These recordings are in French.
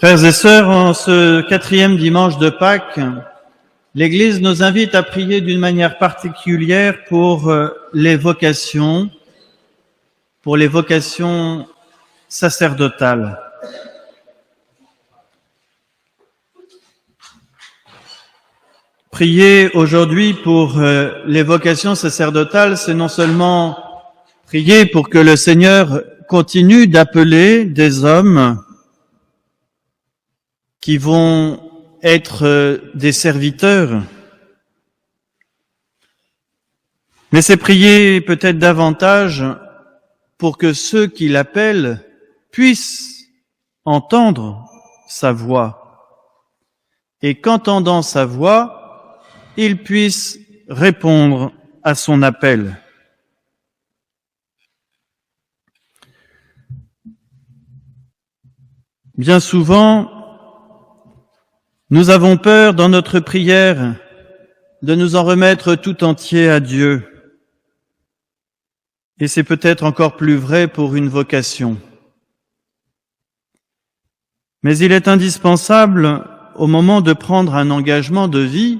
Frères et sœurs, en ce 4e dimanche de Pâques, l'Église nous invite à prier d'une manière particulière pour les vocations sacerdotales. Prier aujourd'hui pour les vocations sacerdotales, c'est non seulement prier pour que le Seigneur continue d'appeler des hommes qui vont être des serviteurs, mais c'est prier peut-être davantage pour que ceux qui l'appellent puissent entendre sa voix, et qu'entendant sa voix, ils puissent répondre à son appel. Bien souvent, nous avons peur dans notre prière de nous en remettre tout entier à Dieu. Et c'est peut-être encore plus vrai pour une vocation. Mais il est indispensable, au moment de prendre un engagement de vie,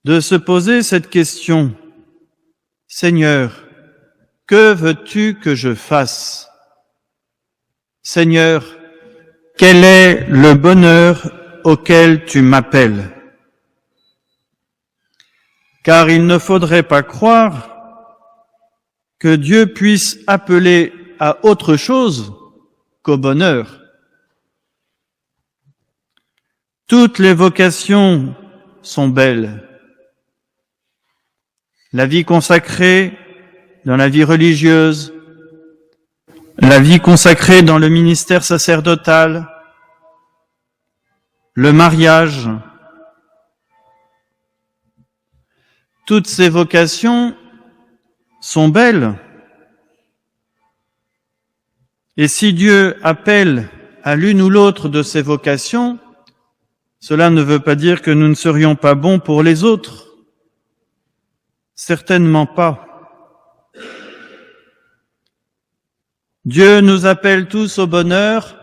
de se poser cette question. Seigneur, que veux-tu que je fasse? Seigneur, quel est le bonheur auquel tu m'appelles? Car il ne faudrait pas croire que Dieu puisse appeler à autre chose qu'au bonheur. Toutes les vocations sont belles. La vie consacrée dans la vie religieuse, la vie consacrée dans le ministère sacerdotal, le mariage, toutes ces vocations sont belles. Et si Dieu appelle à l'une ou l'autre de ces vocations, cela ne veut pas dire que nous ne serions pas bons pour les autres. Certainement pas. Dieu nous appelle tous au bonheur,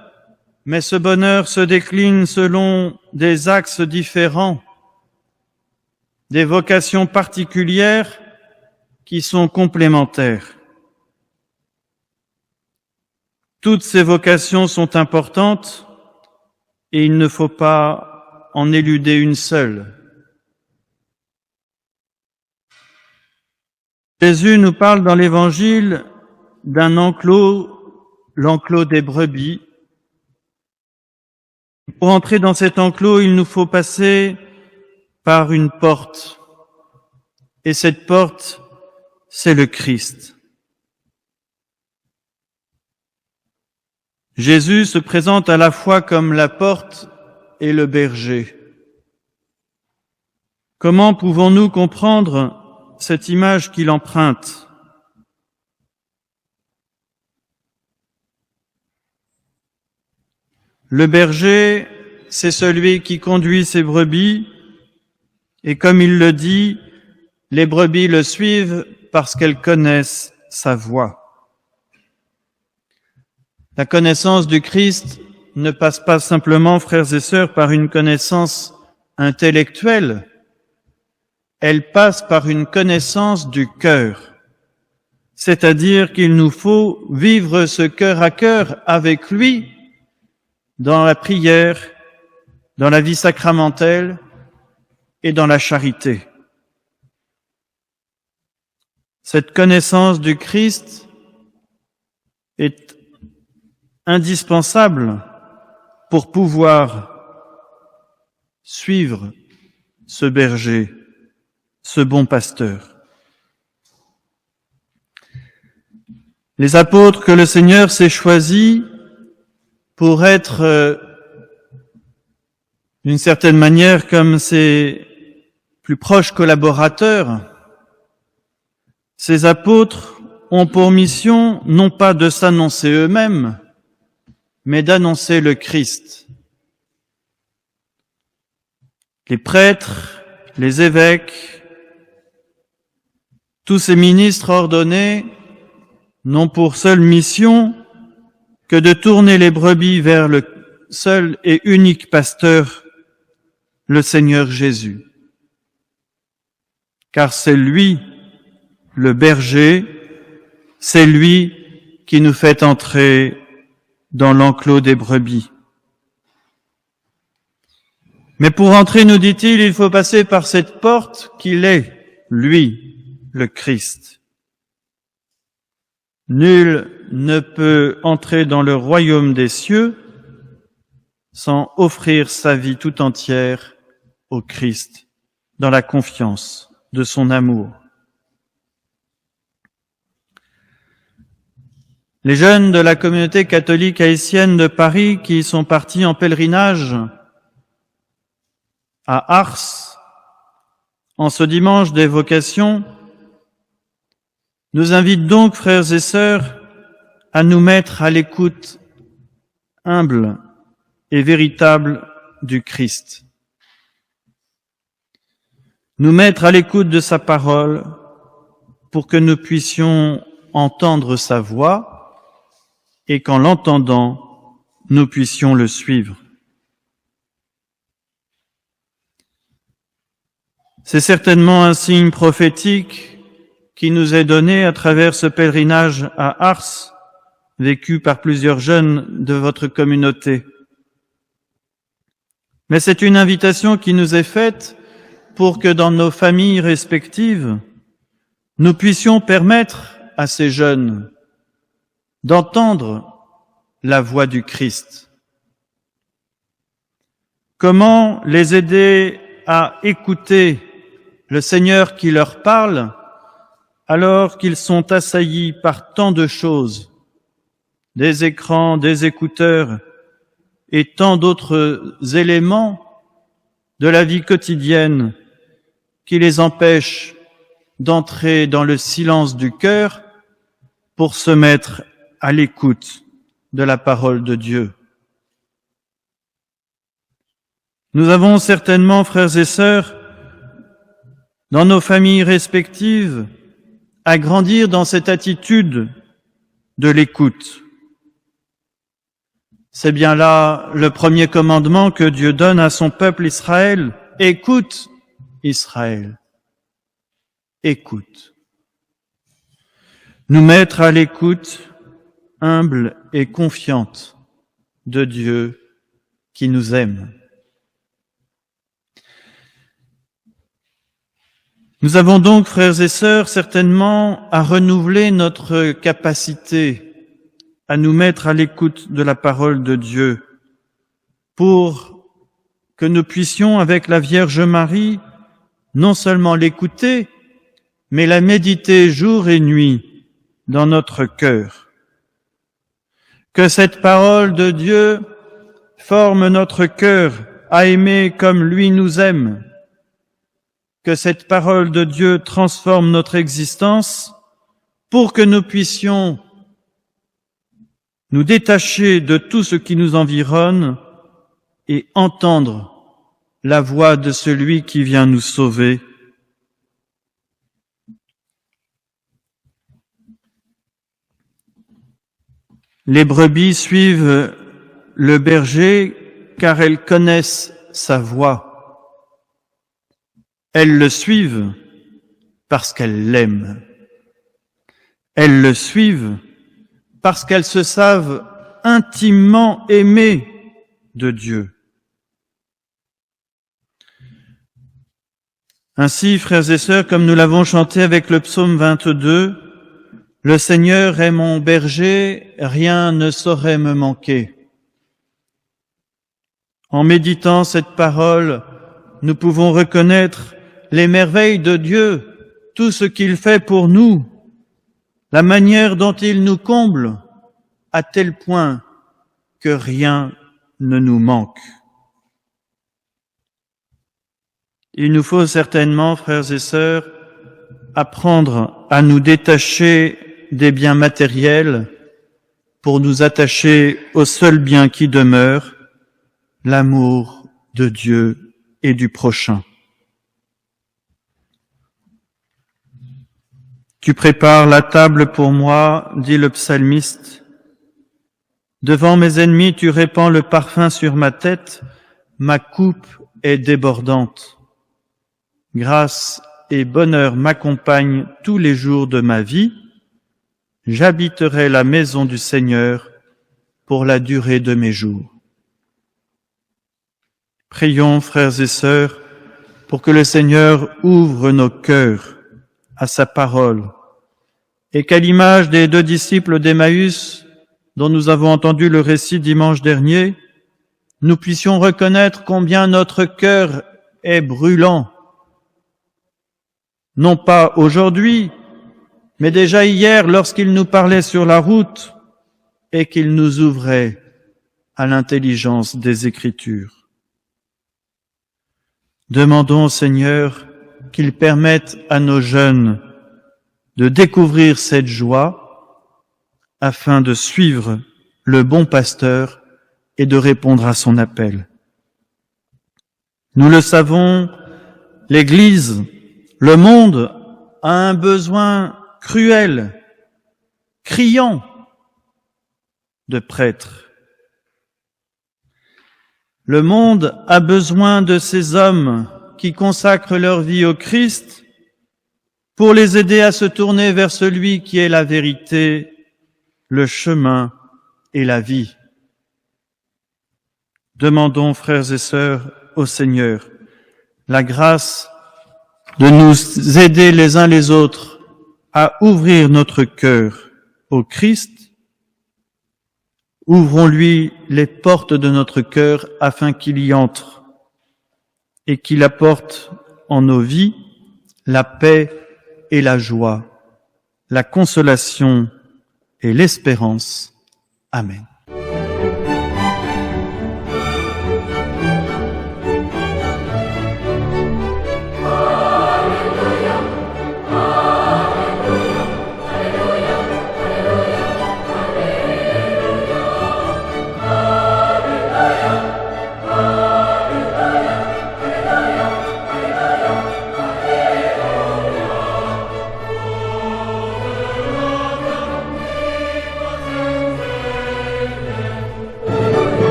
mais ce bonheur se décline selon des axes différents, des vocations particulières qui sont complémentaires. Toutes ces vocations sont importantes et il ne faut pas en éluder une seule. Jésus nous parle dans l'Évangile d'un enclos, l'enclos des brebis. Pour entrer dans cet enclos, il nous faut passer par une porte. Et cette porte, c'est le Christ. Jésus se présente à la fois comme la porte et le berger. Comment pouvons-nous comprendre cette image qu'il emprunte? Le berger, c'est celui qui conduit ses brebis, et comme il le dit, les brebis le suivent parce qu'elles connaissent sa voix. La connaissance du Christ ne passe pas simplement, frères et sœurs, par une connaissance intellectuelle, elle passe par une connaissance du cœur. C'est-à-dire qu'il nous faut vivre ce cœur à cœur avec lui dans la prière, dans la vie sacramentelle et dans la charité. Cette connaissance du Christ est indispensable pour pouvoir suivre ce berger, ce bon pasteur. Les apôtres que le Seigneur s'est choisis pour être, d'une certaine manière, comme ses plus proches collaborateurs, ces apôtres ont pour mission non pas de s'annoncer eux-mêmes, mais d'annoncer le Christ. Les prêtres, les évêques, tous ces ministres ordonnés n'ont pour seule mission que de tourner les brebis vers le seul et unique pasteur, le Seigneur Jésus. Car c'est lui, le berger, c'est lui qui nous fait entrer dans l'enclos des brebis. Mais pour entrer, nous dit-il, il faut passer par cette porte qu'il est, lui, le Christ. Nul ne peut entrer dans le royaume des cieux sans offrir sa vie tout entière au Christ, dans la confiance de son amour. Les jeunes de la communauté catholique haïtienne de Paris qui sont partis en pèlerinage à Ars, en ce dimanche des vocations, nous invitent donc, frères et sœurs, à nous mettre à l'écoute humble et véritable du Christ. Nous mettre à l'écoute de sa parole pour que nous puissions entendre sa voix et qu'en l'entendant, nous puissions le suivre. C'est certainement un signe prophétique qui nous est donné à travers ce pèlerinage à Ars, vécu par plusieurs jeunes de votre communauté. Mais c'est une invitation qui nous est faite pour que dans nos familles respectives, nous puissions permettre à ces jeunes d'entendre la voix du Christ. Comment les aider à écouter le Seigneur qui leur parle alors qu'ils sont assaillis par tant de choses, des écrans, des écouteurs et tant d'autres éléments de la vie quotidienne qui les empêchent d'entrer dans le silence du cœur pour se mettre à l'écoute de la parole de Dieu. Nous avons certainement, frères et sœurs, dans nos familles respectives, à grandir dans cette attitude de l'écoute. C'est bien là le premier commandement que Dieu donne à son peuple Israël. Écoute, Israël. Écoute. Nous mettre à l'écoute humble et confiante de Dieu qui nous aime. Nous avons donc, frères et sœurs, certainement à renouveler notre capacité à nous mettre à l'écoute de la parole de Dieu pour que nous puissions, avec la Vierge Marie, non seulement l'écouter, mais la méditer jour et nuit dans notre cœur. Que cette parole de Dieu forme notre cœur à aimer comme lui nous aime. Que cette parole de Dieu transforme notre existence pour que nous puissions nous détacher de tout ce qui nous environne et entendre la voix de celui qui vient nous sauver. Les brebis suivent le berger car elles connaissent sa voix. Elles le suivent parce qu'elles l'aiment. Elles le suivent parce qu'elles se savent intimement aimées de Dieu. Ainsi, frères et sœurs, comme nous l'avons chanté avec le psaume 22, le Seigneur est mon berger, rien ne saurait me manquer. En méditant cette parole, nous pouvons reconnaître les merveilles de Dieu, tout ce qu'il fait pour nous, la manière dont il nous comble, à tel point que rien ne nous manque. Il nous faut certainement, frères et sœurs, apprendre à nous détacher des biens matériels pour nous attacher au seul bien qui demeure, l'amour de Dieu et du prochain. Tu prépares la table pour moi, dit le psalmiste. Devant mes ennemis, tu répands le parfum sur ma tête, ma coupe est débordante. Grâce et bonheur m'accompagnent tous les jours de ma vie. J'habiterai la maison du Seigneur pour la durée de mes jours. Prions, frères et sœurs, pour que le Seigneur ouvre nos cœurs à sa parole et qu'à l'image des 2 disciples d'Emmaüs dont nous avons entendu le récit dimanche dernier, nous puissions reconnaître combien notre cœur est brûlant, non pas aujourd'hui, mais déjà hier lorsqu'il nous parlait sur la route et qu'il nous ouvrait à l'intelligence des Écritures. Demandons au Seigneur qu'il permette à nos jeunes de découvrir cette joie afin de suivre le bon pasteur et de répondre à son appel. Nous le savons, l'Église, le monde a un besoin cruel, criant de prêtres. Le monde a besoin de ces hommes qui consacrent leur vie au Christ pour les aider à se tourner vers celui qui est la vérité, le chemin et la vie. Demandons, frères et sœurs, au Seigneur la grâce de nous aider les uns les autres à ouvrir notre cœur au Christ. Ouvrons-lui les portes de notre cœur afin qu'il y entre et qu'il apporte en nos vies la paix et la joie, la consolation et l'espérance. Amen.